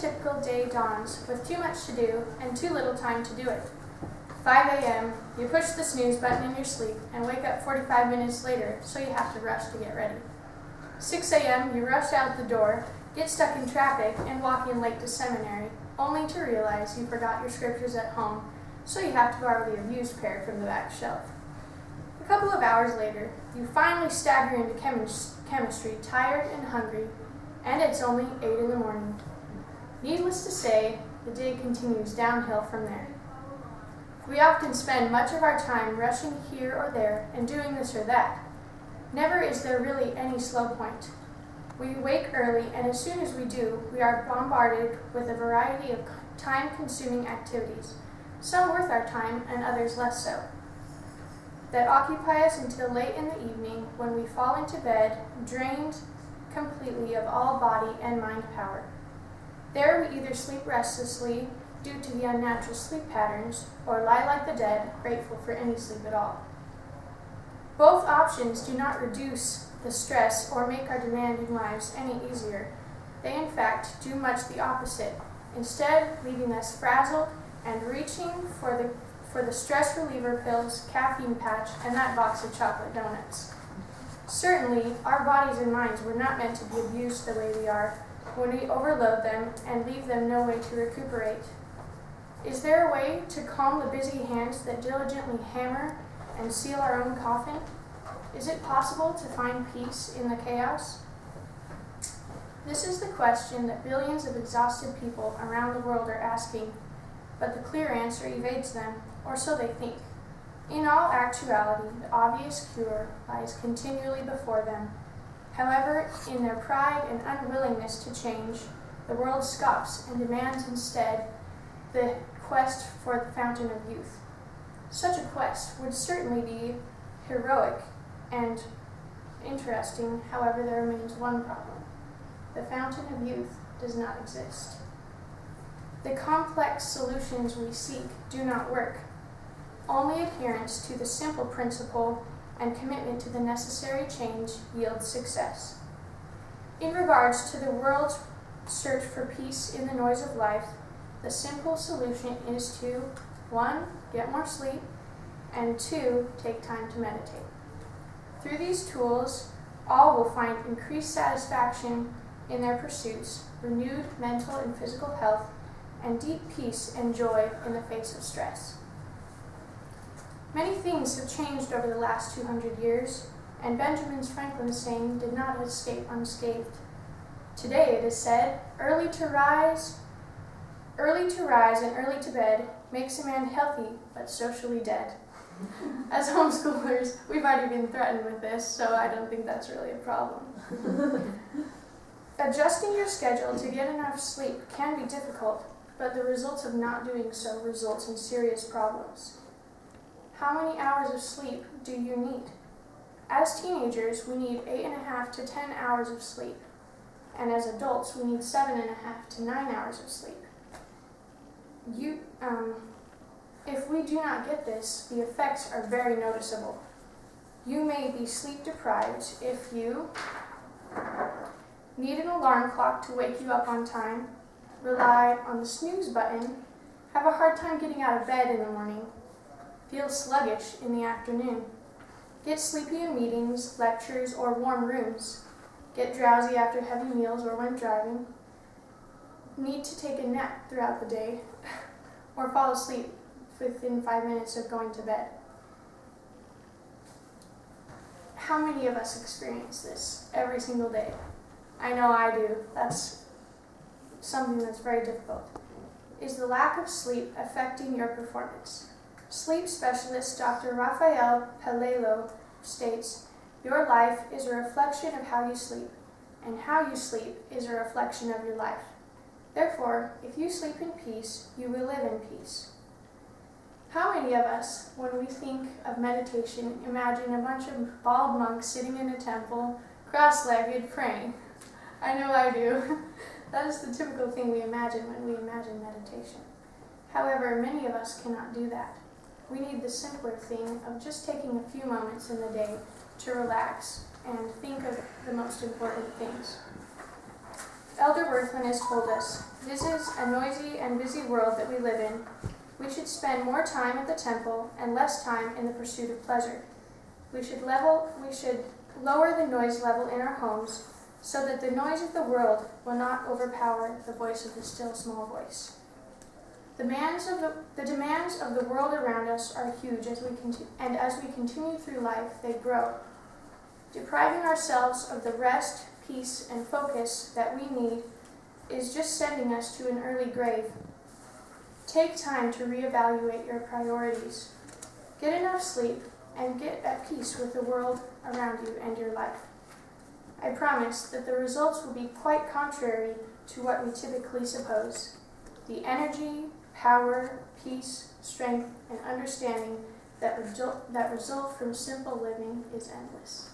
typical day dawns with too much to do and too little time to do it. 5 a.m., you push the snooze button in your sleep and wake up 45 minutes later, so you have to rush to get ready. 6 a.m., you rush out the door, get stuck in traffic, and walk in late to seminary, only to realize you forgot your scriptures at home, so you have to borrow the used pair from the back shelf. A couple of hours later, you finally stagger into chemistry, tired and hungry, and it's only 8 in the morning. Needless to say, the day continues downhill from there. We often spend much of our time rushing here or there and doing this or that. Never is there really any slow point. We wake early, and as soon as we do, we are bombarded with a variety of time-consuming activities, some worth our time and others less so, that occupy us until late in the evening when we fall into bed, drained completely of all body and mind power. There we either sleep restlessly due to the unnatural sleep patterns, or lie like the dead, grateful for any sleep at all. Both options do not reduce the stress or make our demanding lives any easier. They in fact do much the opposite, instead leaving us frazzled and reaching for the stress reliever pills, caffeine patch, and that box of chocolate donuts. Certainly, our bodies and minds were not meant to be abused the way we are when we overload them and leave them no way to recuperate. Is there a way to calm the busy hands that diligently hammer and seal our own coffin? Is it possible to find peace in the chaos? This is the question that billions of exhausted people around the world are asking, but the clear answer evades them, or so they think. In all actuality, the obvious cure lies continually before them. However, in their pride and unwillingness to change, the world scoffs and demands instead the quest for the fountain of youth. Such a quest would certainly be heroic and interesting, however, there remains one problem. The fountain of youth does not exist. The complex solutions we seek do not work. Only adherence to the simple principle and commitment to the necessary change yields success. In regards to the world's search for peace in the noise of life, the simple solution is to 1. Get more sleep, and 2. Take time to meditate. Through these tools, all will find increased satisfaction in their pursuits, renewed mental and physical health, and deep peace and joy in the face of stress. Many things have changed over the last 200 years, and Benjamin Franklin's saying did not escape unscathed. Today it is said, early to rise and early to bed makes a man healthy but socially dead. As homeschoolers, we've already been threatened with this, so I don't think that's really a problem. Adjusting your schedule to get enough sleep can be difficult, but the results of not doing so results in serious problems. How many hours of sleep do you need? As teenagers, we need 8.5 to 10 hours of sleep, and as adults, we need 7.5 to 9 hours of sleep. If we do not get this, the effects are very noticeable. You may be sleep deprived if you need an alarm clock to wake you up on time, rely on the snooze button, have a hard time getting out of bed in the morning, feel sluggish in the afternoon, get sleepy in meetings, lectures, or warm rooms, get drowsy after heavy meals or when driving, need to take a nap throughout the day, or fall asleep within 5 minutes of going to bed. How many of us experience this every single day? I know I do. That's something that's very difficult. Is the lack of sleep affecting your performance? Sleep specialist Dr. Rafael Palelo states, your life is a reflection of how you sleep, and how you sleep is a reflection of your life. Therefore, if you sleep in peace, you will live in peace. How many of us, when we think of meditation, imagine a bunch of bald monks sitting in a temple, cross-legged, praying? I know I do. That is the typical thing we imagine when we imagine meditation. However, many of us cannot do that. We need the simpler thing of just taking a few moments in the day to relax and think of the most important things. Elder Worthman has told us, this is a noisy and busy world that we live in. We should spend more time at the temple and less time in the pursuit of pleasure. We should lower the noise level in our homes so that the noise of the world will not overpower the voice of the still small voice. The demands of the world around us are huge as we continue through life, they grow. Depriving ourselves of the rest, peace, and focus that we need is just sending us to an early grave. Take time to reevaluate your priorities. Get enough sleep and get at peace with the world around you and your life. I promise that the results will be quite contrary to what we typically suppose. The energy, power, peace, strength, and understanding that result from simple living is endless.